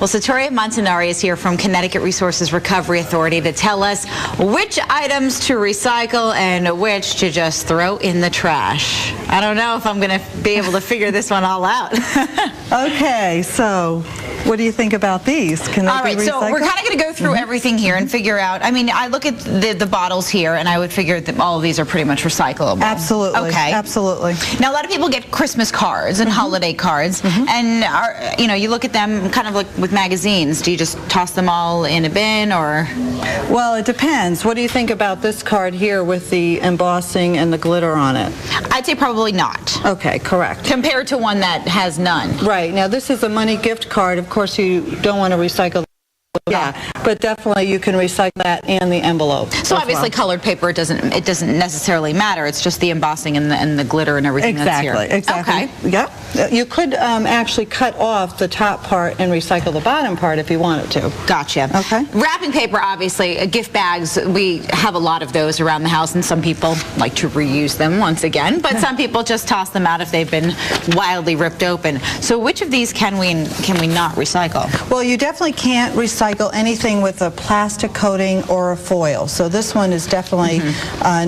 Well, Sartoria Montanari is here from Connecticut Resources Recovery Authority to tell us which items to recycle and which to just throw in the trash. I don't know if I'm going to be able to figure this one all out. Okay, so what do you think about these? Can they be recycled? So we're kind of going to go through everything here and figure out, I mean, I look at the bottles here and I would figure that all of these are pretty much recyclable. Absolutely. Okay. Absolutely. Now, a lot of people get Christmas cards and holiday cards, and you look at them kind of like with magazines. Do you just toss them all in a bin, or? Well, it depends. What do you think about this card here with the embossing and the glitter on it? I'd say probably not. Okay, correct. Compared to one that has none. Right. Now, this is a money gift card. Of course, you don't want to recycle. Yeah, but definitely you can recycle that and the envelope. So obviously colored paper, it doesn't necessarily matter. It's just the embossing and the glitter and everything that's here. Exactly. Okay. Yep. You could actually cut off the top part and recycle the bottom part if you wanted to. Gotcha. Okay. Wrapping paper, obviously, gift bags, we have a lot of those around the house, and some people like to reuse them once again, but some people just toss them out if they've been wildly ripped open. So which of these can we not recycle? Well, you definitely can't recycle anything with a plastic coating or a foil. So this one is definitely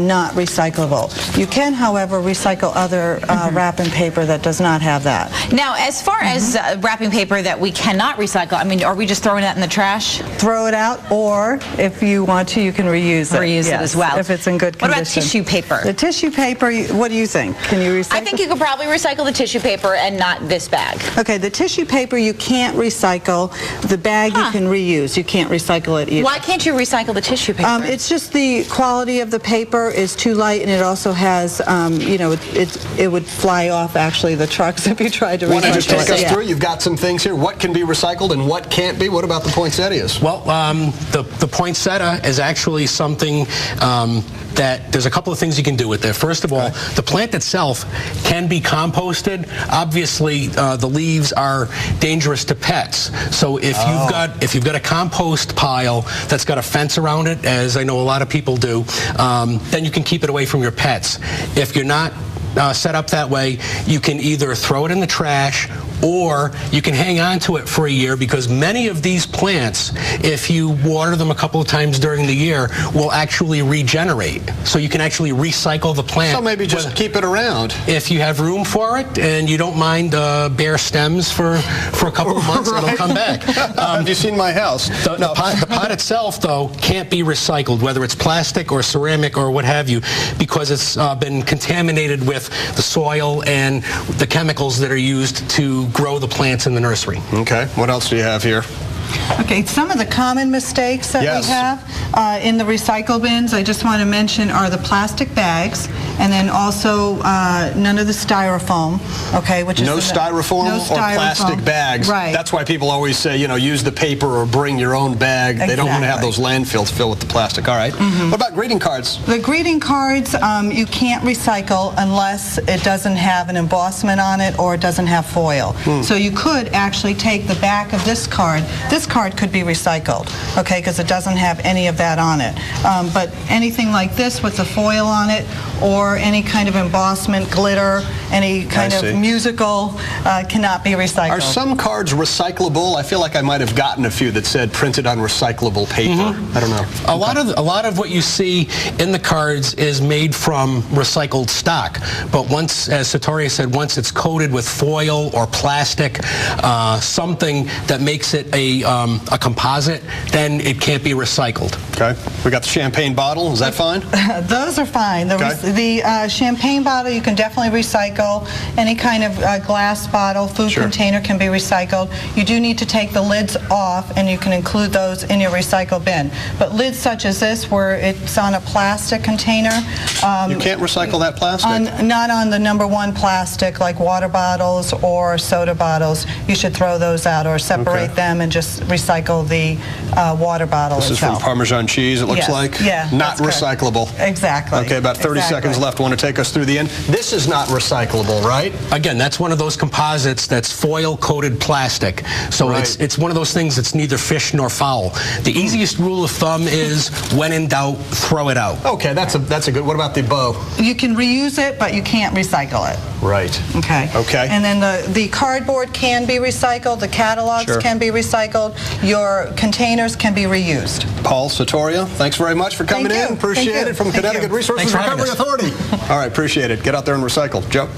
not recyclable. You can, however, recycle other wrapping paper that does not have that. Now, as far as wrapping paper that we cannot recycle, I mean, are we just throwing that in the trash? Throw it out, or if you want to, you can reuse it. Reuse it as well. If it's in good condition. What about tissue paper? The tissue paper, what do you think? Can you recycle? I think you could probably recycle the tissue paper and not this bag. Okay, the tissue paper you can't recycle. The bag you can reuse. You can't recycle it either. Why can't you recycle the tissue paper? It's just the quality of the paper is too light, and it also has, it would fly off, actually, the trucks if you tried to recycle it. Want to just take us through? You've got some things here. What can be recycled and what can't be? What about the poinsettias? Well, the poinsettia is actually something that there's a couple of things you can do with it. First of all, the plant itself can be composted. Obviously, the leaves are dangerous to pets. So if you've got a compost pile that's got a fence around it, as I know a lot of people do, then you can keep it away from your pets. If you're not set up that way, you can either throw it in the trash or you can hang on to it for a year, because many of these plants, if you water them a couple of times during the year, will actually regenerate. So you can actually recycle the plant. So maybe just keep it around. If you have room for it and you don't mind bare stems for a couple of months, it'll come back. Have you seen my house? The pot itself, though, can't be recycled, whether it's plastic or ceramic or what have you, because it's been contaminated with the soil and the chemicals that are used to grow the plants in the nursery. Okay, what else do you have here? Okay, some of the common mistakes that we have in the recycle bins, I just want to mention, are the plastic bags, and then also none of the styrofoam, okay, which is no styrofoam or plastic bags. Right. That's why people always say, use the paper or bring your own bag. Exactly. They don't want to have those landfills filled with the plastic. All right. What about greeting cards? The greeting cards, you can't recycle unless it doesn't have an embossment on it or it doesn't have foil. So you could actually take the back of this card. This card could be recycled, okay, because it doesn't have any of that on it. But anything like this with the foil on it, or any kind of embossment, glitter, any kind of musical, cannot be recycled. Are some cards recyclable? I feel like I might have gotten a few that said printed on recyclable paper. I don't know. A lot of what you see in the cards is made from recycled stock. But once, as Sartoria said, once it's coated with foil or plastic, something that makes it a composite, then it can't be recycled. Okay. We got the champagne bottle. Is that fine? Those are fine. The champagne bottle you can definitely recycle. Any kind of glass bottle, food container can be recycled. You do need to take the lids off, and you can include those in your recycle bin. But lids such as this, where it's on a plastic container, you can't recycle that plastic? Not on the #1 plastic, like water bottles or soda bottles. You should throw those out or separate them and just recycle the water bottle itself. This is from Parmesan cheese, it looks like? Yeah. Not recyclable. Exactly. Okay, about 30 seconds left. Want to take us through the end? This is not recyclable. recyclable, right? Again, that's one of those composites that's foil-coated plastic. So it's one of those things that's neither fish nor fowl. The easiest rule of thumb is, when in doubt, throw it out. Okay, that's a good. What about the bow? You can reuse it, but you can't recycle it. Right. Okay. Okay. And then the cardboard can be recycled, the catalogs can be recycled, your containers can be reused. Paul Satoria, thanks very much for coming in. Appreciate it, from Connecticut Resources Recovery Authority. All right, appreciate it. Get out there and recycle. Joe?